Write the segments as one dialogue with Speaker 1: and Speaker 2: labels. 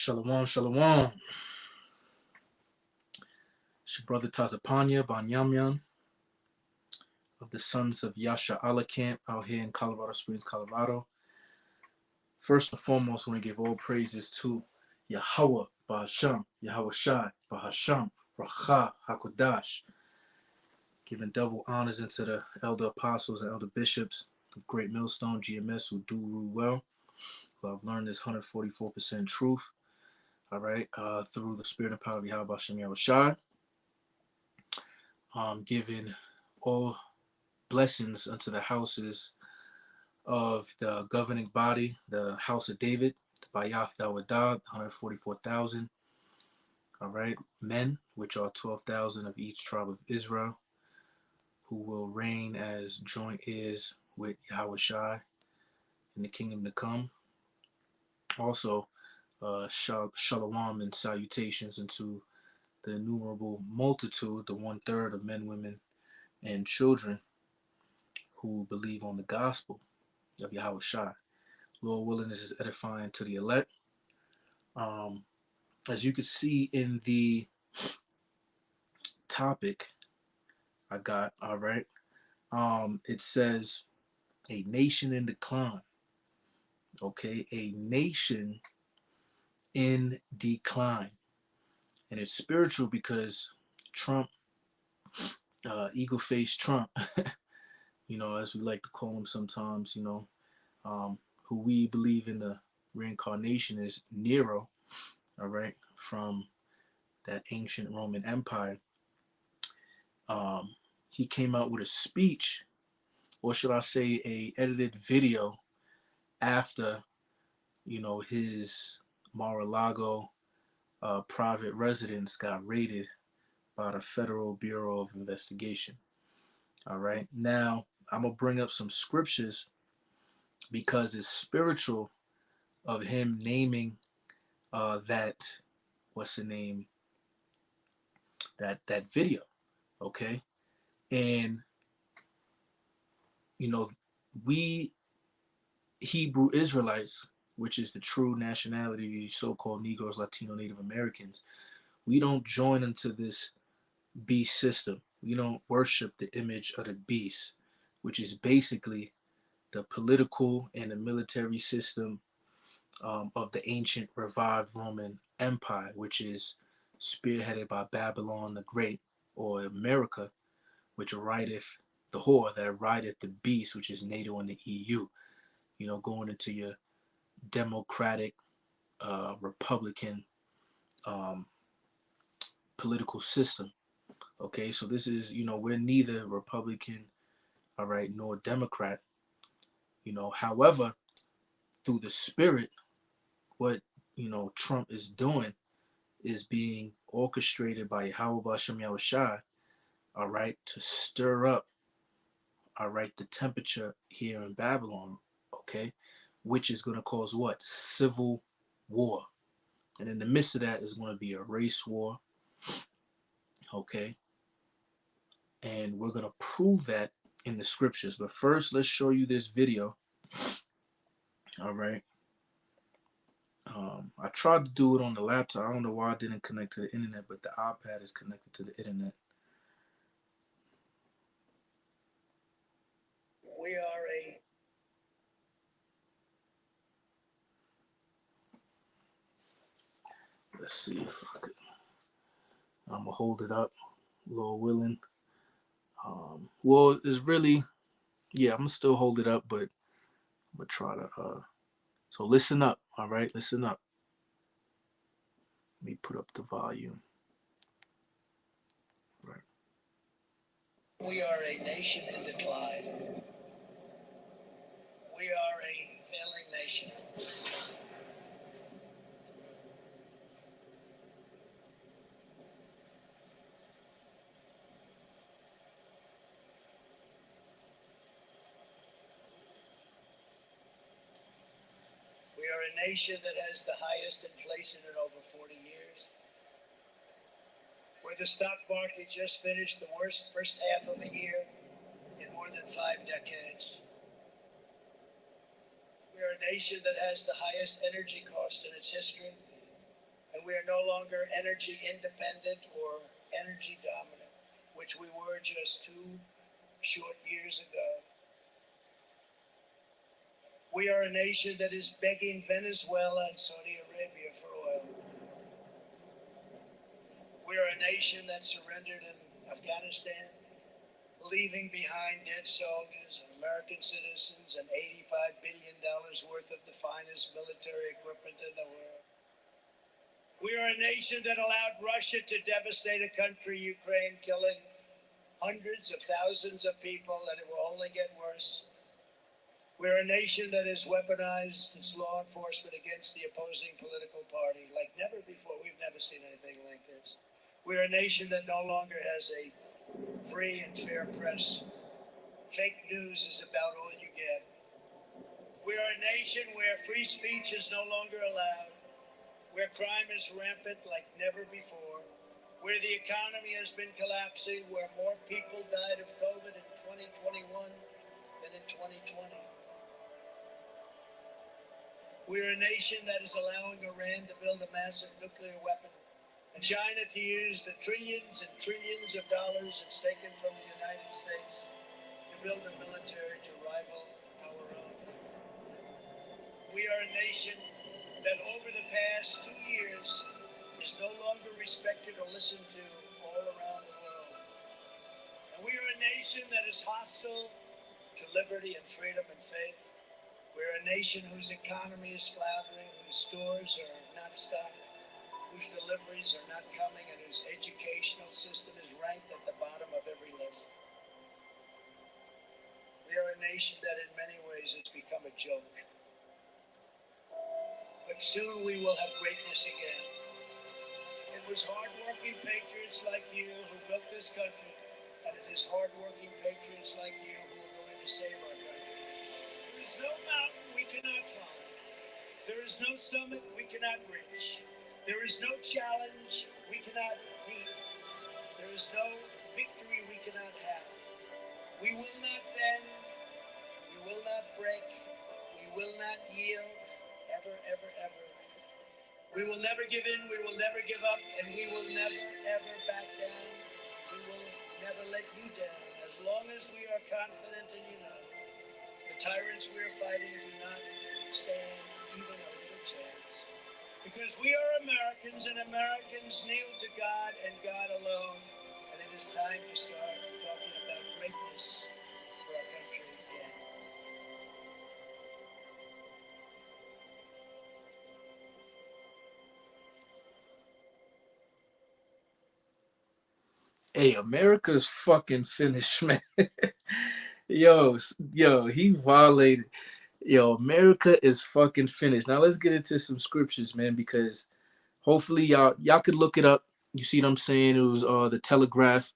Speaker 1: Shalom, shalom. It's your brother Tazapanya Banyamyan of the Sons of Yasha Allah Camp out here in Colorado Springs, Colorado. First and foremost, I want to give all praises to Yahweh, Bahasham, Yahweh Shai, Bahasham, Racha, Hakodash, giving double honors into the elder apostles and elder bishops of Great Millstone, GMS, who do rule well, who have learned this 144% truth, all right, through the spirit and power of Yahweh Bahasham, Yahweh Shai. Giving all blessings unto the houses of the governing body, the house of David, the Bayath Dawadah, 144,000, all right, men, which are 12,000 of each tribe of Israel, who will reign as joint heirs with Yahweh Shai in the kingdom to come. Also, shalom and salutations into the innumerable multitude, the 1/3 of men, women, and children who believe on the gospel of Yahweh Shai. Lord willing, this is edifying to the elect. As you can see in the topic I got, all right, it says a nation in decline. Okay, a nation in decline. And it's spiritual because Trump, eagle-faced Trump, as we like to call him sometimes, who we believe in the reincarnation is Nero, all right, from that ancient Roman Empire. He came out with a speech, or should I say a edited video after, his Mar-a-Lago private residence got raided by the Federal Bureau of Investigation. All right. Now, I'm going to bring up some scriptures because it's spiritual of him naming that, what's the name, that video. Okay. And, we Hebrew Israelites, which is the true nationality of so-called Negroes, Latino, Native Americans, we don't join into this beast system. We don't worship the image of the beast, which is basically the political and the military system of the ancient revived Roman Empire, which is spearheaded by Babylon the Great, or America, which rideth the whore that rideth the beast, which is NATO and the EU. Going into your democratic, Republican political system. Okay, so this is, we're neither Republican, all right, nor Democrat. However, through the spirit, what, Trump is doing is being orchestrated by Yahweh Bashem Yahushai, all right, to stir up, all right, the temperature here in Babylon, okay, which is going to cause what? Civil war. And in the midst of that is going to be a race war, okay? And we're going to prove that in the scriptures. But first, let's show you this video, all right? I tried to do it on the laptop. I don't know why I didn't connect to the internet, but the iPad is connected to the internet.
Speaker 2: We are a
Speaker 1: Let's see if I could. I'm going to hold it up, Lord willing. Well, it's really, yeah, I'm going to still hold it up, but I'm going to try to, so listen up, all right? Listen up. Let me put up the volume. Right.
Speaker 2: We are a nation in decline. We are a failing nation. We are a nation that has the highest inflation in over 40 years. Where the stock market just finished the worst first half of a year in more than 5 decades. We are a nation that has the highest energy costs in its history. we are no longer energy independent or energy dominant, which we were just 2 short years ago. We are a nation that is begging Venezuela and Saudi Arabia for oil. We are a nation that surrendered in Afghanistan, leaving behind dead soldiers and American citizens and $85 billion worth of the finest military equipment in the world. We are a nation that allowed Russia to devastate a country, Ukraine, killing hundreds of thousands of people, and it will only get worse. We're a nation that has weaponized its law enforcement against the opposing political party like never before. We've never seen anything like this. We're a nation that no longer has a free and fair press. Fake news is about all you get. We are a nation where free speech is no longer allowed, where crime is rampant like never before, where the economy has been collapsing, where more people died of COVID in 2021 than in 2020. We're a nation that is allowing Iran to build a massive nuclear weapon, and China to use the trillions and trillions of dollars it's taken from the United States to build a military to rival our own. We are a nation that over the past 2 years is no longer respected or listened to all around the world. And we are a nation that is hostile to liberty and freedom and faith. We're a nation whose economy is floundering, whose stores are not stocked, whose deliveries are not coming, and whose educational system is ranked at the bottom of every list. We are a nation that in many ways has become a joke. But soon we will have greatness again. It was hardworking patriots like you who built this country, and it is hardworking patriots like you who are going to save our country. There is no mountain we cannot climb. There is no summit we cannot reach. There is no challenge we cannot meet. There is no victory we cannot have. We will not bend. We will not break. We will not yield. Ever, ever, ever. We will never give in. We will never give up. And we will never, ever back down. We will never let you down. As long as we are confident and united, the tyrants we are fighting do not stand even a little chance. Because we are Americans, and Americans kneel to God and God alone. And it is time to start talking about greatness for our country again.
Speaker 1: Hey, America's fucking finished, man. Yo, he violated. Yo, America is fucking finished. Now let's get into some scriptures, man, because hopefully y'all could look it up. You see what I'm saying? It was the Telegraph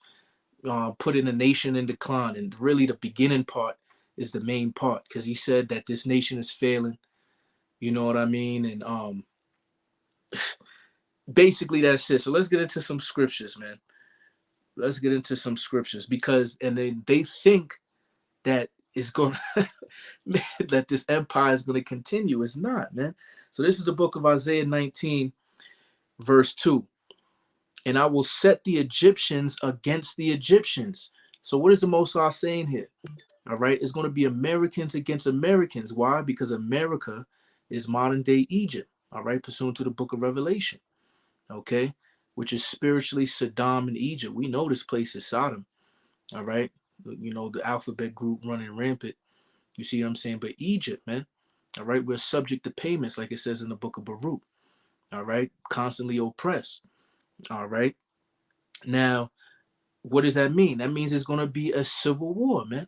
Speaker 1: putting a nation in decline, and really the beginning part is the main part because he said that this nation is failing. You know what I mean? And basically that's it. So let's get into some scriptures, man. Let's get into some scriptures because and then they think that it's going that this empire is going to continue. It's not, man. So this is the book of Isaiah 19, verse 2. And I will set the Egyptians against the Egyptians. So what is the Most High saying here? All right, it's going to be Americans against Americans. Why? Because America is modern day Egypt. All right, pursuant to the book of Revelation. Okay, which is spiritually Saddam and Egypt. We know this place is Sodom. All right, you know the alphabet group running rampant. You see what I'm saying? But Egypt, man. All right, we're subject to payments, like it says in the book of Baruch. All right, constantly oppressed. All right. Now, what does that mean? That means it's going to be a civil war, man.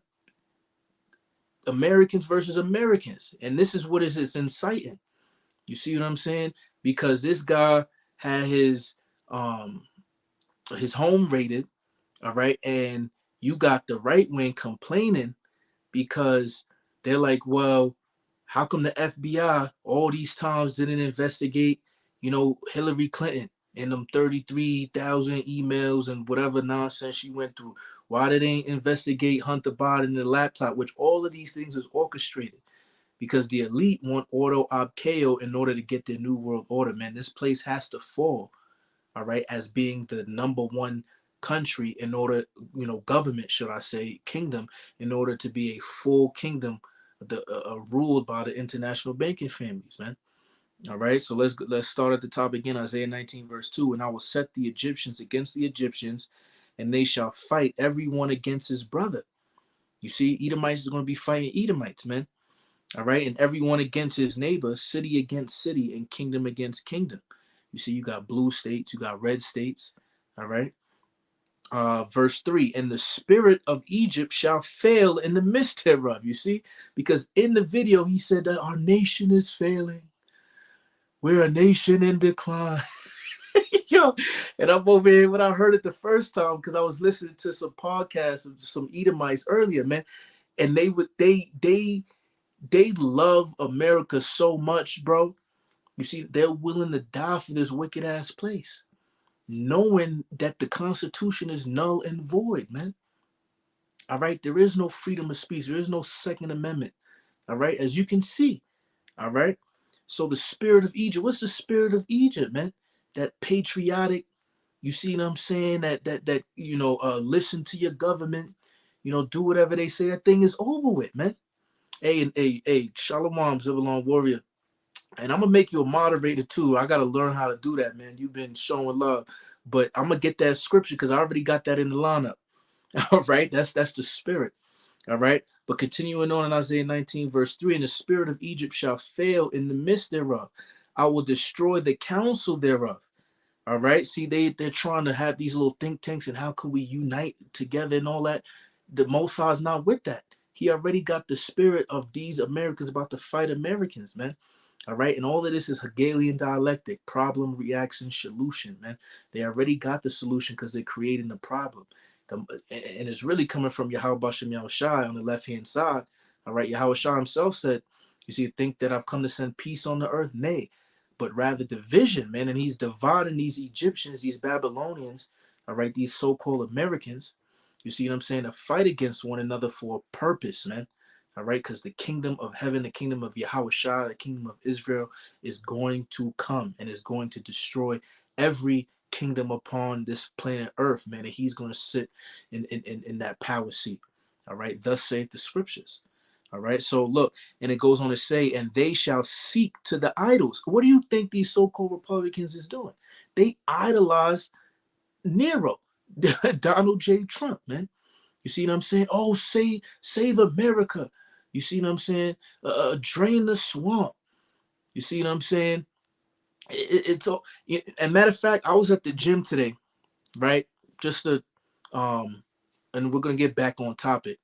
Speaker 1: Americans versus Americans. And this is what it's inciting. You see what I'm saying? Because this guy had his home raided, all right, and you got the right wing complaining because they're like, well, how come the FBI all these times didn't investigate, Hillary Clinton and them 33,000 emails and whatever nonsense she went through? Why did they investigate Hunter Biden and the laptop, which all of these things is orchestrated? because the elite want ordo ab chaos in order to get their new world order, man. This place has to fall, all right, as being the number one country in order, government, should I say, kingdom, in order to be a full kingdom, ruled by the international banking families, man. All right, so let's start at the top again. Isaiah 19 verse 2, and I will set the Egyptians against the Egyptians, and they shall fight everyone against his brother. You see, Edomites are going to be fighting Edomites, man. All right, and everyone against his neighbor, city against city, and kingdom against kingdom. You see, you got blue states, you got red states. All right. Verse 3, and the spirit of Egypt shall fail in the midst thereof. You see, because in the video he said that our nation is failing. We're a nation in decline. Yo, and I'm over here when I heard it the first time because I was listening to some podcasts of some Edomites earlier, man, and they love America so much, bro. You see, they're willing to die for this wicked ass place, knowing that the Constitution is null and void, man. All right, there is no freedom of speech, there is no Second Amendment. All right, as you can see. All right. So the spirit of Egypt, what's the spirit of Egypt, man? That patriotic, you see what I'm saying? That listen to your government, do whatever they say. That thing is over with, man. Hey, Shalom, Zebulon Warrior. And I'm gonna make you a moderator too. I gotta learn how to do that, man. You've been showing love. But I'm gonna get that scripture because I already got that in the lineup. All right, that's the spirit. All right. But continuing on in Isaiah 19, verse 3, and the spirit of Egypt shall fail in the midst thereof. I will destroy the counsel thereof. All right. See, they're trying to have these little think tanks and how could we unite together and all that. The Most High is not with that. He already got the spirit of these Americans about to fight Americans, man. All right. And all of this is Hegelian dialectic, problem, reaction, solution, man. They already got the solution because they're creating the problem. And it's really coming from Yahweh Bashem Yahushai on the left hand side. All right. Yahweh Shai himself said, you see, think that I've come to send peace on the earth? Nay, but rather division, man. And he's dividing these Egyptians, these Babylonians, all right, these so called Americans. You see what I'm saying? To fight against one another for a purpose, man. All right, because the kingdom of heaven, the kingdom of Yahweh Shah, the kingdom of Israel is going to come and is going to destroy every kingdom upon this planet Earth, man. And he's going to sit in that power seat. All right, thus saith the scriptures. All right, so look, and it goes on to say, and they shall seek to the idols. What do you think these so-called Republicans is doing? They idolize Nero, Donald J. Trump, man. You see what I'm saying? Oh, save America. You see what I'm saying? Drain the swamp. You see what I'm saying? It's all. And matter of fact, I was at the gym today, right? Just to, and we're gonna get back on topic.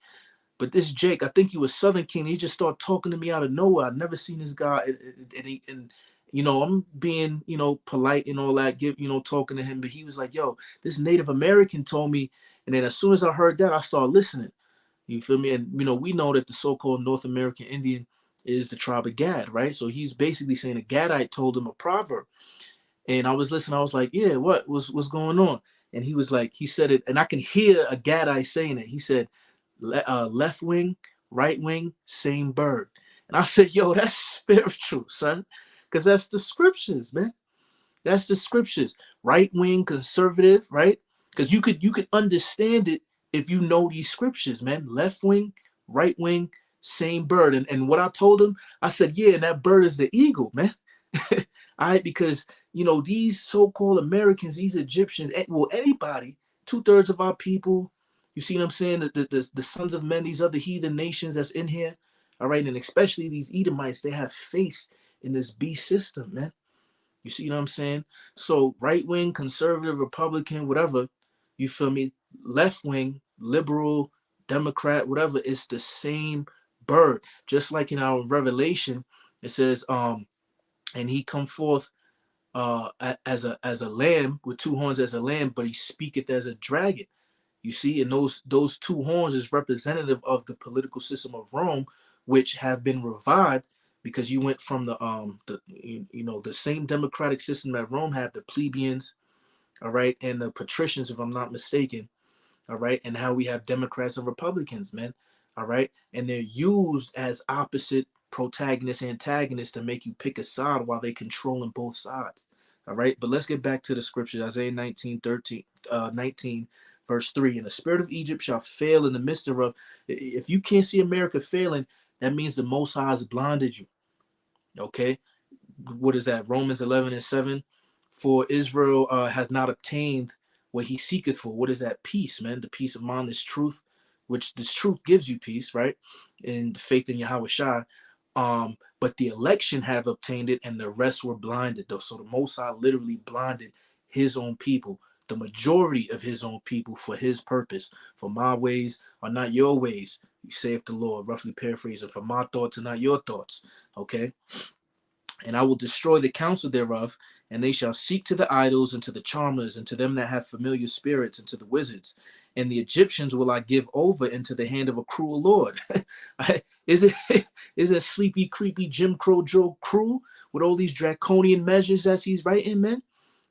Speaker 1: But this Jake, I think he was Southern King. He just started talking to me out of nowhere. I've never seen this guy, and I'm being polite and all that, talking to him. But he was like, "Yo, this Native American told me," and then as soon as I heard that, I started listening. You feel me? And we know that the so-called North American Indian is the tribe of Gad, right? So he's basically saying a Gadite told him a proverb. And I was listening, I was like, yeah, what's going on? And he was like, he said it, and I can hear a Gadite saying it. He said, left wing, right wing, same bird. And I said, yo, that's spiritual, son. Because that's the scriptures, man. That's the scriptures. Right wing conservative, right? Because you could understand it if you know these scriptures, man. Left wing, right wing, same bird. And what I told him, I said, yeah, and that bird is the eagle, man. All right, because these so-called Americans, these Egyptians, well, anybody, 2/3 of our people, you see what I'm saying? The sons of men, these other heathen nations that's in here, all right, and especially these Edomites, they have faith in this beast system, man. You see what I'm saying? So right wing, conservative, Republican, whatever, you feel me? Left wing, liberal, Democrat, whatever, it's the same bird. Just like in our Revelation, it says, and he come forth as a lamb with two horns as a lamb, but he speaketh as a dragon. You see, and those two horns is representative of the political system of Rome, which have been revived because you went from the same democratic system that Rome had, the plebeians, all right, and the patricians, if I'm not mistaken, all right, and how we have Democrats and Republicans, man, all right, and they're used as opposite, protagonists, antagonists to make you pick a side while they controlling both sides. All right, but let's get back to the scripture. Isaiah 19 verse 3. And the spirit of Egypt shall fail in the midst thereof. If you can't see America failing, that means the Most High has blinded you. Okay, what is that? Romans 11:7. For Israel hath not obtained what he seeketh for. What is that? Peace, man. The peace of mind is truth, which this truth gives you peace, right? And faith in Yahweh Shai. But the election have obtained it, and the rest were blinded. Though, so the Most High literally blinded his own people, the majority of his own people, for his purpose. For my ways are not your ways, saith the Lord. Roughly paraphrasing. For my thoughts are not your thoughts. Okay. And I will destroy the counsel thereof, and they shall seek to the idols and to the charmers and to them that have familiar spirits and to the wizards. And the Egyptians will I give over into the hand of a cruel Lord. is it is it sleepy, creepy Jim Crow Joe cruel with all these draconian measures as he's writing, man?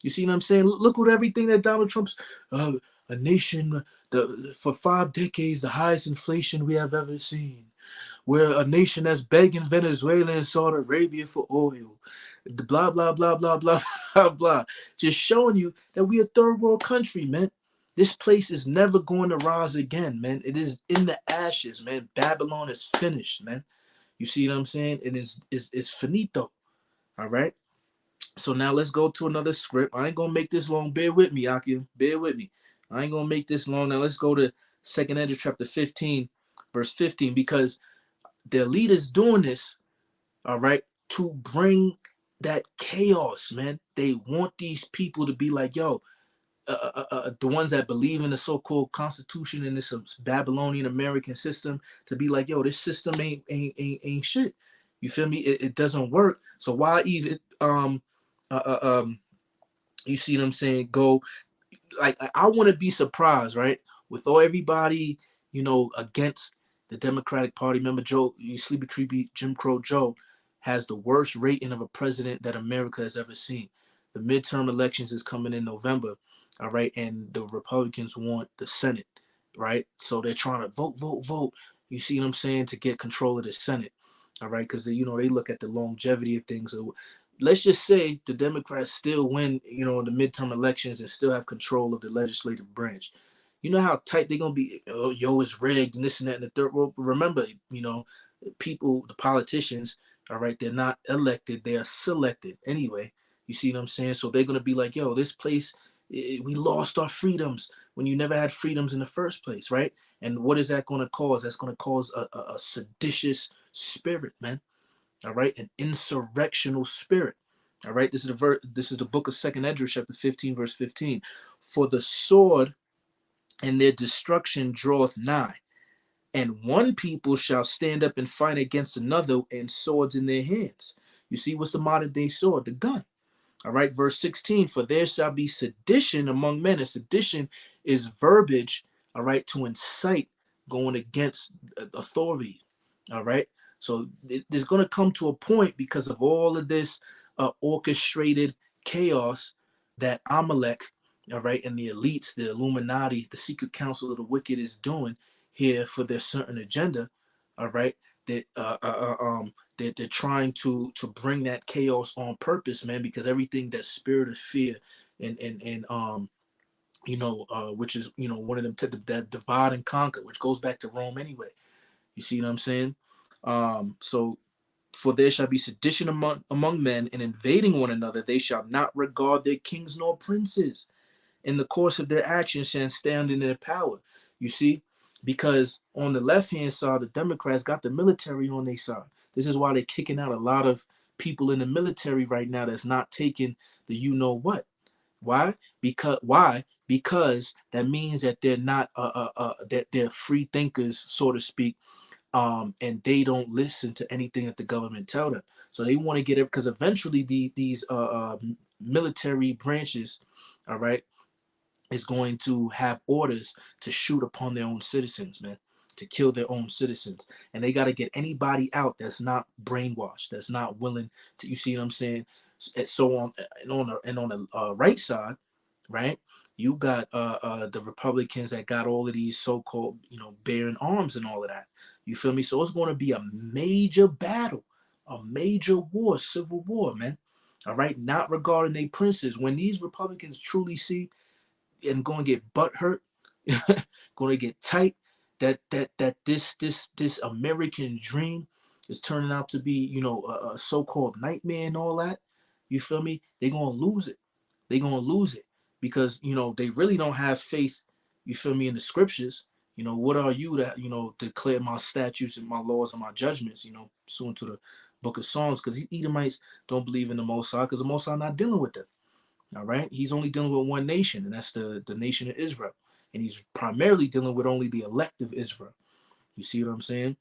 Speaker 1: You see what I'm saying? Look at everything that Donald Trump's uh, a nation for 5 decades, the highest inflation we have ever seen. We're a nation that's begging Venezuela and Saudi Arabia for oil. Blah, blah, blah, blah, blah, blah, blah. Just showing you that we a third world country, man. This place is never going to rise again, man. It is in the ashes, man. Babylon is finished, man. You see what I'm saying? It is finito. All right. So now let's go to another script. I ain't gonna make this long. Bear with me, Akim. Bear with me. I ain't gonna make this long. Now let's go to Second Ezra chapter 15, verse 15, because the elite is doing this, all right, to bring that chaos, man. They want these people to be like, yo, the ones that believe in the so-called constitution and this Babylonian American system, to be like, yo, this system ain't shit. You feel me? It doesn't work. So why even uh, uh, um you see what I'm saying? Go like I want to be surprised, right? With all everybody, against the Democratic Party. Remember, Joe, you sleepy creepy Jim Crow Joe has the worst rating of a president that America has ever seen. The midterm elections is coming in November, all right, and the Republicans want the Senate, right? So they're trying to vote, vote, vote. You see what I'm saying, to get control of the Senate, all right, because they look at the longevity of things. So let's just say the Democrats still win, the midterm elections and still have control of the legislative branch. You know how tight they're gonna be. Oh, yo, it's rigged and this and that and the third. Well, remember, people, the politicians, all right, they're not elected, they are selected anyway. You see what I'm saying? So they're gonna be like, yo, this place, we lost our freedoms when you never had freedoms in the first place, right? And what is that gonna cause? That's gonna cause a seditious spirit, man. All right, an insurrectional spirit. All right, this is the book of Second Ezra, chapter 15, verse 15. For the sword and their destruction draweth nigh, and one people shall stand up and fight against another, and swords in their hands. You see, what's the modern day sword? The gun. All right, verse 16, for there shall be sedition among men. And sedition is verbiage, all right, to incite going against authority. All right, so there's going to come to a point because of all of this orchestrated chaos that Amalek, all right, and the elites, the Illuminati, the secret council of the wicked is doing here for their certain agenda, all right, that they're trying to bring that chaos on purpose, man, because everything that spirit of fear and which is one of them that divide and conquer, which goes back to Rome anyway. You see what I'm saying? So for there shall be sedition among men, and invading one another, they shall not regard their kings nor princes. In the course of their actions shall stand in their power. You see, because on the left hand side, the Democrats got the military on their side. This is why they're kicking out a lot of people in the military right now that's not taking the what. Why? Because that means that they're not that they're free thinkers, so to speak, and they don't listen to anything that the government tell them. So they want to get it because eventually these military branches, all right, is going to have orders to shoot upon their own citizens, man, to kill their own citizens. And they got to get anybody out that's not brainwashed, that's not willing to, you see what I'm saying? So on the right side, right, you got the Republicans that got all of these so-called, bearing arms and all of that. You feel me? So it's going to be a major battle. a major war, civil war, man. All right, not regarding their princes. When these Republicans truly see and going to get butt hurt, going to get tight, that this American dream is turning out to be, a so-called nightmare and all that. You feel me? They're gonna lose it. They're gonna lose it because they really don't have faith. You feel me in the scriptures? What are you to declare my statutes and my laws and my judgments? Pursuant to the book of Psalms, because these Edomites don't believe in the Most High, because the Most High not dealing with them. All right, he's only dealing with one nation, and that's the nation of Israel, and he's primarily dealing with only the elect of Israel. You see what I'm saying?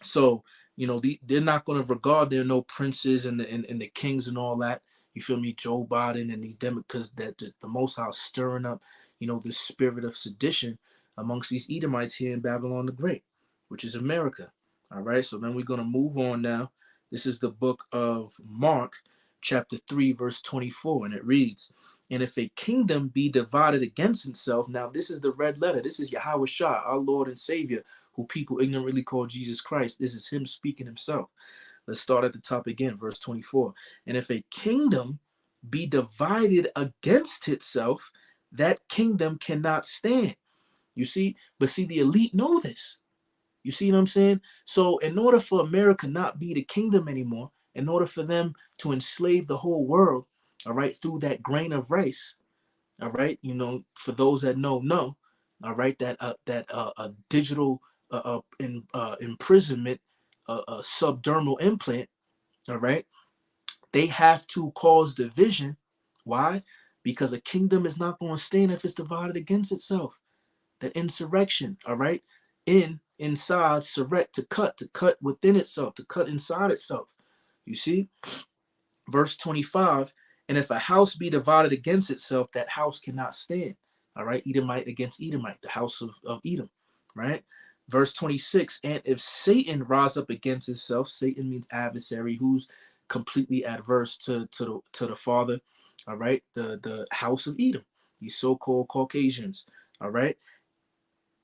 Speaker 1: So they're not going to regard there no princes and the kings and all that. You feel me? Joe Biden and these Democrats, that the Most High stirring up, the spirit of sedition amongst these Edomites here in Babylon the Great, which is America. All right. So then we're going to move on now. This is the book of Mark, chapter 3, verse 24, and it reads, "And if a kingdom be divided against itself," now this is the red letter. This is Yahweh Shah, our Lord and Savior, who people ignorantly call Jesus Christ. This is him speaking himself. Let's start at the top again, verse 24. "And if a kingdom be divided against itself, that kingdom cannot stand." You see, but see, the elite know this. You see what I'm saying? So, in order for America not be the kingdom anymore, in order for them to enslave the whole world, all right, through that grain of rice, all right, for those that know, all right, that a digital imprisonment, a subdermal implant, all right, they have to cause division. Why? Because a kingdom is not going to stand if it's divided against itself. That insurrection, all right, inside, surrect, to cut within itself, to cut inside itself. You see? Verse 25, "And if a house be divided against itself, that house cannot stand." All right, Edomite against Edomite, the house of Edom, right? Verse 26, "And if Satan rise up against himself," Satan means adversary, who's completely adverse to the Father, all right, the house of Edom, these so-called Caucasians, all right.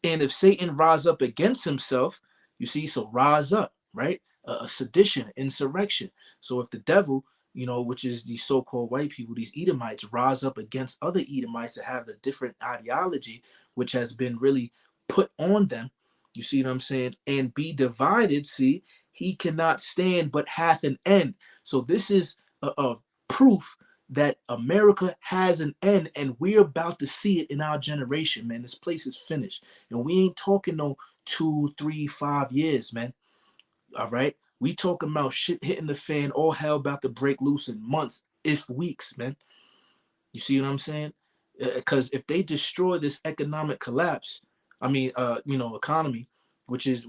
Speaker 1: "And if Satan rise up against himself," you see, so rise up, right? A sedition, insurrection. So if the devil, which is these so-called white people, these Edomites, rise up against other Edomites that have a different ideology, which has been really put on them, you see what I'm saying? "And be divided," see, "he cannot stand, but hath an end." So this is a proof that America has an end, and we're about to see it in our generation, man. This place is finished. And we ain't talking no 2, 3, 5 years, man. All right. We talking about shit hitting the fan, all hell about to break loose in months, if weeks, man. You see what I'm saying? Because if they destroy this economic collapse, I mean, economy, which is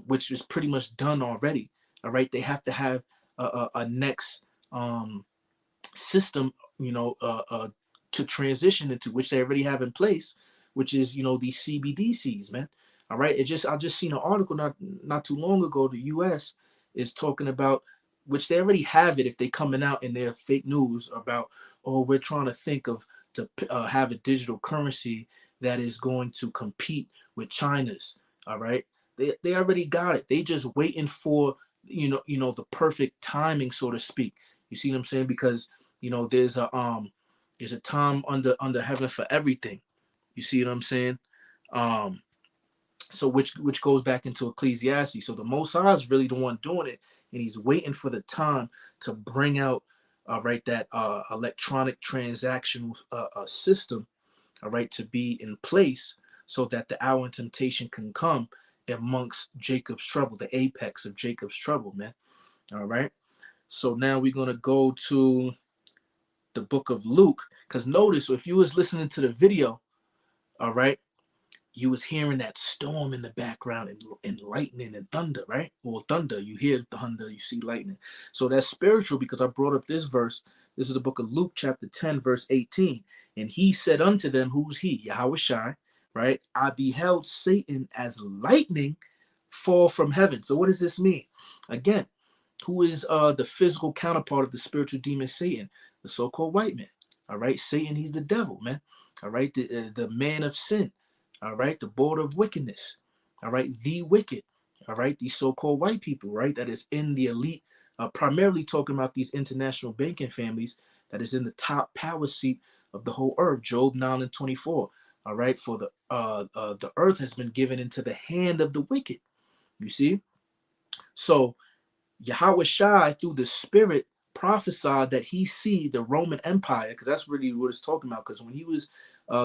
Speaker 1: pretty much done already. All right. They have to have a next system, to transition into, which they already have in place, which is these CBDCs, man. All right, I just seen an article not too long ago. The U.S. is talking about, which they already have it if they coming out in their fake news about, oh, we're trying to think of to have a digital currency that is going to compete with China's. All right, they already got it. They just waiting for the perfect timing, so to speak. You see what I'm saying? Because there's a time under heaven for everything. You see what I'm saying? Um, so which goes back into Ecclesiastes. So the Most High is really the one doing it, and He's waiting for the time to bring out, right, that electronic transactional system, all right, to be in place, so that the hour in temptation can come amongst Jacob's trouble, the apex of Jacob's trouble, man. All right. So now we're gonna go to the book of Luke, because notice, if you was listening to the video, all right, you was hearing that storm in the background, and lightning and thunder, right? Well, thunder, you hear thunder, you see lightning. So that's spiritual, because I brought up this verse. This is the book of Luke, chapter 10, verse 18. "And he said unto them," who's he? Yahweh Shai, right? "I beheld Satan as lightning fall from heaven." So what does this mean? Again, who is the physical counterpart of the spiritual demon Satan? The so-called white man. All right, Satan, he's the devil, man. All right, the man of sin. All right, the border of wickedness. All right, the wicked. All right, these so-called white people, right, that is in the elite primarily talking about these international banking families that is in the top power seat of the whole earth. Job 9 and 24. All right, for the earth has been given into the hand of the wicked. You see, so Yahweh Shai, through the Spirit, prophesied that he see the Roman Empire, because that's really what it's talking about. Because when he was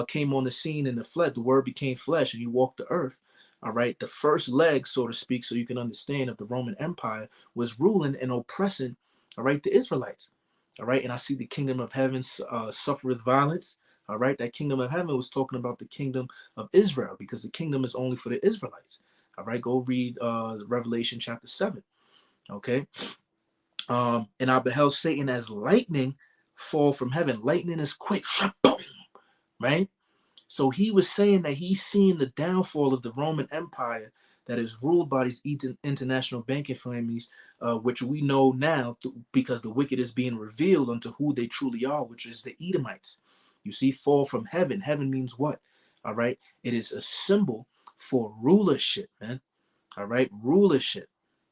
Speaker 1: came on the scene in the flesh, the Word became flesh, and he walked the earth. All right, the first leg, so to speak, so you can understand, of the Roman Empire was ruling and oppressing. All right, the Israelites. All right, and I see the kingdom of heaven suffereth violence. All right, that kingdom of heaven was talking about the kingdom of Israel, because the kingdom is only for the Israelites. All right, go read Revelation chapter 7. Okay. And I beheld Satan as lightning fall from heaven. Lightning is quick, right? So he was saying that he's seeing the downfall of the Roman Empire that is ruled by these international banking families, which we know now because the wicked is being revealed unto who they truly are, which is the Edomites. You see, fall from heaven. Heaven means what? All right. It is a symbol for rulership, man. All right. Rulership.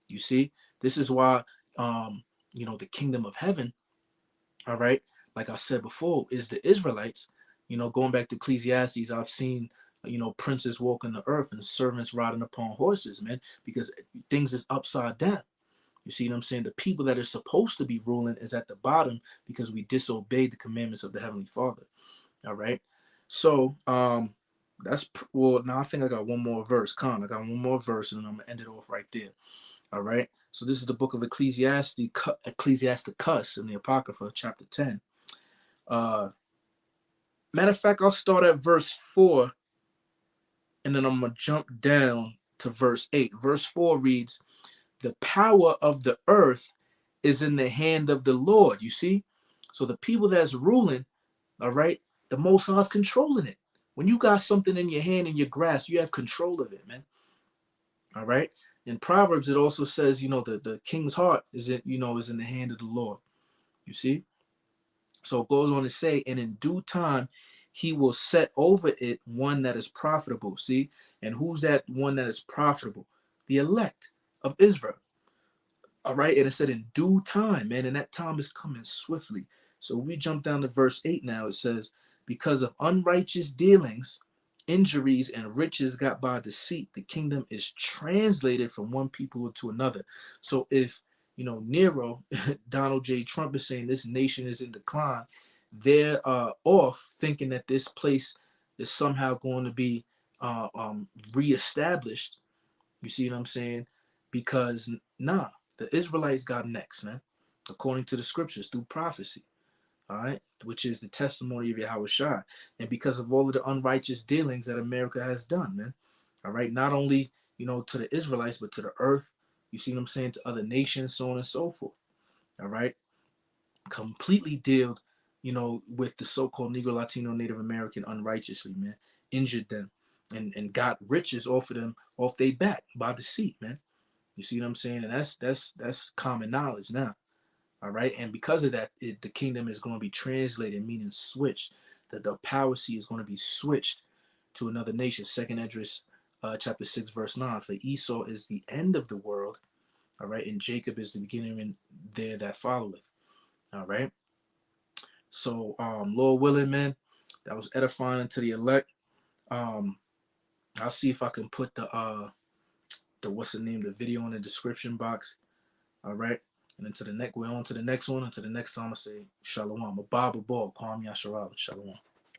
Speaker 1: You see, this is why, the kingdom of heaven, all right, like I said before, is the Israelites. Going back to Ecclesiastes, I've seen, princes walking the earth and servants riding upon horses, man, because things is upside down. You see what I'm saying? The people that are supposed to be ruling is at the bottom because we disobeyed the commandments of the Heavenly Father. All right. So, well, now I think I got one more verse. I got one more verse and I'm going to end it off right there. All right. So this is the book of Ecclesiasticus in the Apocrypha, chapter 10. Matter of fact, I'll start at verse 4 and then I'm going to jump down to verse 8. Verse 4 reads, the power of the earth is in the hand of the Lord. You see? So the people that's ruling, all right, the Most High is controlling it. When you got something in your hand, in your grasp, you have control of it, man. All right. In Proverbs, it also says, the king's heart is in the hand of the Lord. You see? So it goes on to say, and in due time, he will set over it one that is profitable. See? And who's that one that is profitable? The elect of Israel. All right. And it said in due time, man. And that time is coming swiftly. So we jump down to verse 8 now. It says, because of unrighteous dealings, injuries, and riches got by deceit, the kingdom is translated from one people to another. So if, Nero, Donald J. Trump is saying this nation is in decline, they're off thinking that this place is somehow going to be reestablished. You see what I'm saying? Because, nah, the Israelites got next, man, according to the scriptures through prophecy. All right, which is the testimony of Yahweh Shai. And because of all of the unrighteous dealings that America has done, man. All right, not only, to the Israelites, but to the earth. You see what I'm saying? To other nations, so on and so forth. All right, completely dealt, with the so-called Negro, Latino, Native American unrighteously, man. Injured them and got riches off of them, off their back by deceit, man. You see what I'm saying? And that's common knowledge now. All right. And because of that, the kingdom is going to be translated, meaning switched. That the power seat is going to be switched to another nation. Second Esdras, chapter 6, verse 9. For Esau is the end of the world. All right. And Jacob is the beginning and there that followeth. All right. So, Lord willing, man, that was edifying to the elect. Um, I'll see if I can put the what's the name, the video in the description box. All right. And then we're on to the next one. Until the next time, I say, Shalom. A Bible ball. Kwame Yasharala. Shalom.